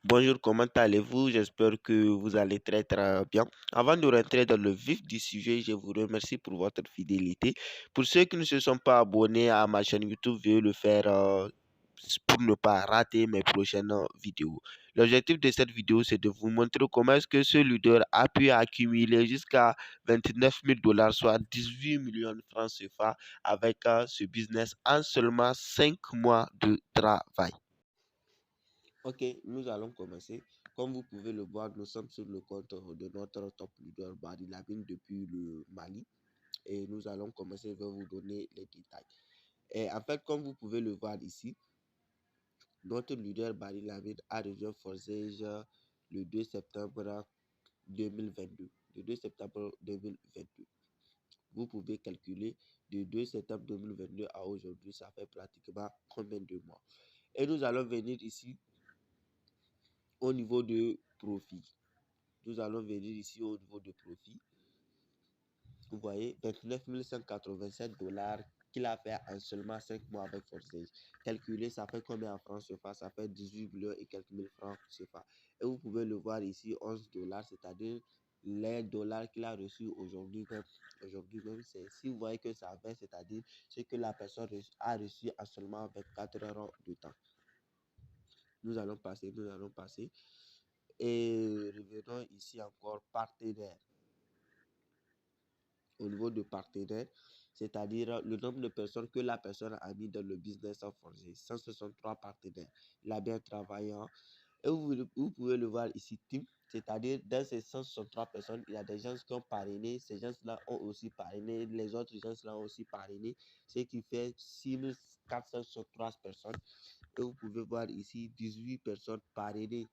Bonjour, comment allez-vous? J'espère que vous allez très très bien. Avant de rentrer dans le vif du sujet, je vous remercie pour votre fidélité. Pour ceux qui ne se sont pas abonnés à ma chaîne YouTube, veuillez le faire pour ne pas rater mes prochaines vidéos. L'objectif de cette vidéo, c'est de vous montrer comment est-ce que ce leader a pu accumuler jusqu'à 29 000 dollars, soit 18 millions de francs CFA, avec ce business en seulement 5 mois de travail. Ok, nous allons commencer. Comme vous pouvez le voir, nous sommes sur le compte de notre top leader Barry Lamine depuis le Mali et nous allons commencer. Je vais vous donner les détails. Et en fait, comme vous pouvez le voir ici, notre leader Barry Lamine a rejoint Forsage le 2 septembre 2022. Le 2 septembre 2022. Vous pouvez calculer de 2 septembre 2022 à aujourd'hui, ça fait pratiquement combien de mois? Et nous allons venir ici au niveau de profit. Nous allons venir ici au niveau de profit. Vous voyez, 29 187 dollars qu'il a fait en seulement 5 mois avec Forsage. Calculer, ça fait combien en francs CFA? Ça fait 18 millions et quelques mille francs CFA. Et vous pouvez le voir ici, 11 dollars, c'est-à-dire les dollars qu'il a reçus aujourd'hui même. Aujourd'hui même, si vous voyez que ça baisse, c'est-à-dire ce que la personne a reçu en seulement 24 heures de temps. Nous allons passer. Et revenons ici encore, partenaire. Au niveau de partenaire, c'est-à-dire le nombre de personnes que la personne a mis dans le business of Forger, 163 partenaires. Il a bien travaillé. Et vous pouvez le voir ici, team, c'est-à-dire dans ces 163 personnes, il y a des gens qui ont parrainé, ces gens-là ont aussi parrainé, les autres gens-là ont aussi parrainé, ce qui fait 6463 personnes. Et vous pouvez voir ici 18 personnes parrainées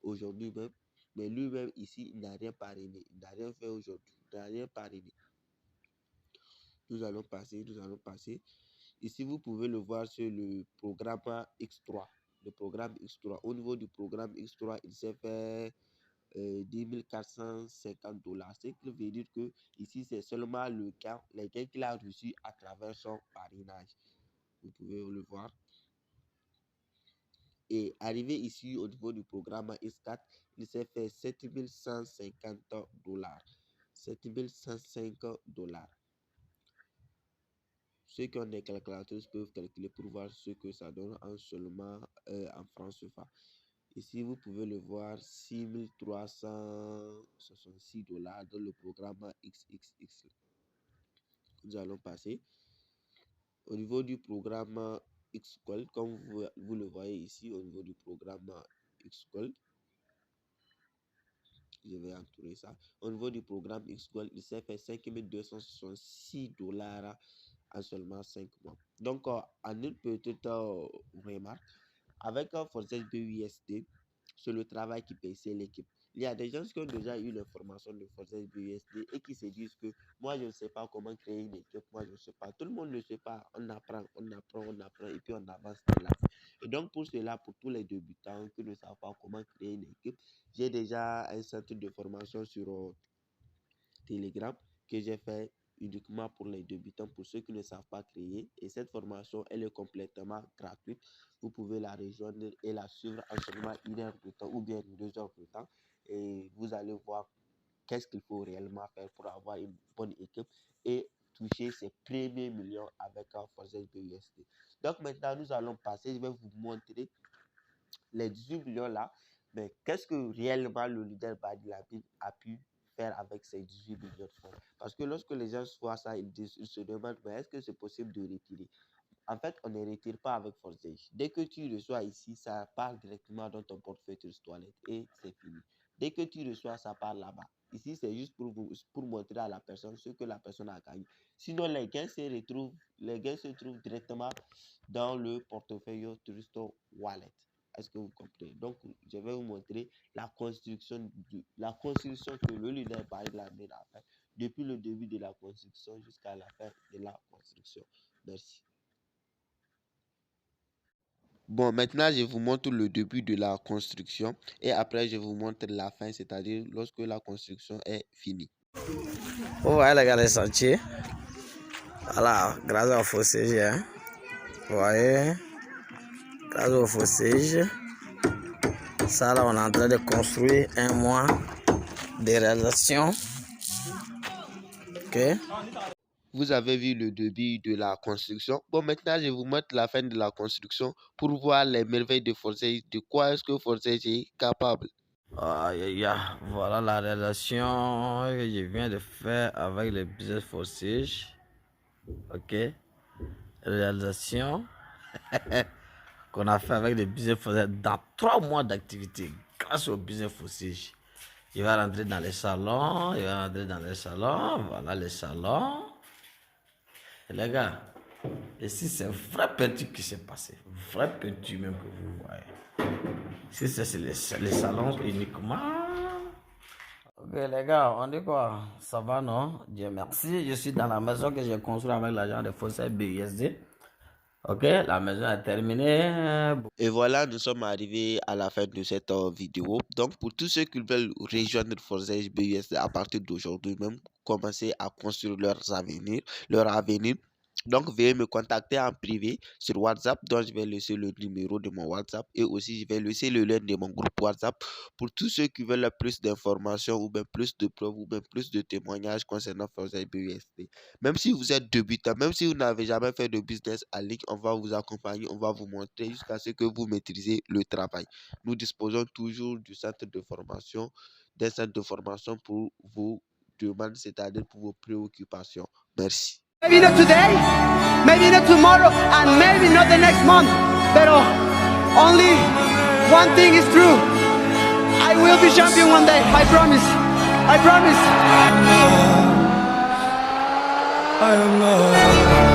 aujourd'hui même, mais lui-même ici, il n'a rien parrainé, il n'a rien fait aujourd'hui, il n'a rien parrainé. Nous allons passer. Ici, vous pouvez le voir sur le programme X3. Le programme X3. Au niveau du programme X3, il s'est fait 10 450 dollars. Ce qui veut dire que ici, c'est seulement le cas, les gains qu'il a reçus à travers son parrainage. Vous pouvez le voir. Et arrivé ici au niveau du programme X4, il s'est fait 7 150 dollars. 7 105 dollars. Ceux qui ont des calculatrices peuvent calculer pour voir ce que ça donne en seulement en francs CFA. Ici, vous pouvez le voir, 6 366 dollars dans le programme XXX. Nous allons passer. Au niveau du programme Xgold, comme vous le voyez ici, au niveau du programme Xgold, je vais entourer ça. Au niveau du programme Xgold, il s'est fait 5 266 dollars en seulement 5 mois. Donc, en une petite remarque, avec un Forsage BUSD, c'est le travail qui paye, c'est l'équipe. Il y a des gens qui ont déjà eu l'information de Forsage BUSD et qui se disent que moi, je ne sais pas comment créer une équipe, moi, je ne sais pas. Tout le monde ne sait pas. On apprend et puis on avance dans la vie. Et donc, pour cela, pour tous les débutants qui ne savent pas comment créer une équipe, j'ai déjà un centre de formation sur Telegram que j'ai fait uniquement pour les débutants, pour ceux qui ne savent pas créer. Et cette formation, elle est complètement gratuite. Vous pouvez la rejoindre et la suivre en seulement 1 heure de temps ou bien 2 heures de temps. Et vous allez voir qu'est-ce qu'il faut réellement faire pour avoir une bonne équipe et toucher ses premiers millions avec un Forsage BUSD. Donc maintenant, nous allons passer, je vais vous montrer les 18 millions là, mais qu'est-ce que réellement le leader Barry Lamine a pu faire avec ces 18 millions de francs? Parce que lorsque les gens voient ça, ils se demandent, mais est-ce que c'est possible de retirer? En fait, on ne retire pas avec Forsage. Dès que tu reçois ici, ça part directement dans ton portefeuille toilette et c'est fini. Dès que tu reçois, ça part là-bas. Ici, c'est juste pour montrer à la personne ce que la personne a gagné. Sinon, les gains se trouvent directement dans le portefeuille Tourist Wallet. Est-ce que vous comprenez? Donc, je vais vous montrer la construction que le leader Barry Lamine a fait depuis le début de la construction jusqu'à la fin de la construction. Merci. Bon, maintenant, je vous montre le début de la construction et après, je vous montre la fin, c'est-à-dire lorsque la construction est finie. Vous voyez les gars des sentiers. Voilà, grâce au fossage. Vous voyez, grâce au fossage. Ça, là, on est en train de construire un mois de réalisation. Ok. Vous avez vu le début de la construction. Bon, maintenant, je vous montre la fin de la construction pour voir les merveilles de Forsage. De quoi est-ce que Forsage est capable? Voilà la réalisation que je viens de faire avec le business Forsage. Ok. Réalisation qu'on a fait avec le business Forsage dans 3 mois d'activité grâce au business Forsage. Il va rentrer dans les salons. Voilà les salons. Et les gars, ici c'est vrai peinture qui s'est passé. Vrai peinture même que vous voyez. Ici c'est les salons uniquement. Ok les gars, on dit quoi? Ça va non? Dieu merci. Je suis dans la maison que j'ai construite avec l'agent de Forsage BUSD. Ok, la maison est terminée. Et voilà, nous sommes arrivés à la fin de cette vidéo. Donc, pour tous ceux qui veulent rejoindre Forsage BUSD à partir d'aujourd'hui même, commencer à construire leur avenir. Donc, veuillez me contacter en privé sur WhatsApp, dont je vais laisser le numéro de mon WhatsApp et aussi je vais laisser le lien de mon groupe WhatsApp pour tous ceux qui veulent plus d'informations ou bien plus de preuves ou bien plus de témoignages concernant Forsage BUSD. Même si vous êtes débutant, même si vous n'avez jamais fait de business en ligne, on va vous accompagner, on va vous montrer jusqu'à ce que vous maîtrisez le travail. Nous disposons toujours du centre de formation, des centres de formation pour vos demandes, c'est-à-dire pour vos préoccupations. Merci. Maybe not today, maybe not tomorrow, and maybe not the next month. But only one thing is true. I will be champion one day. I promise. I promise. I am not.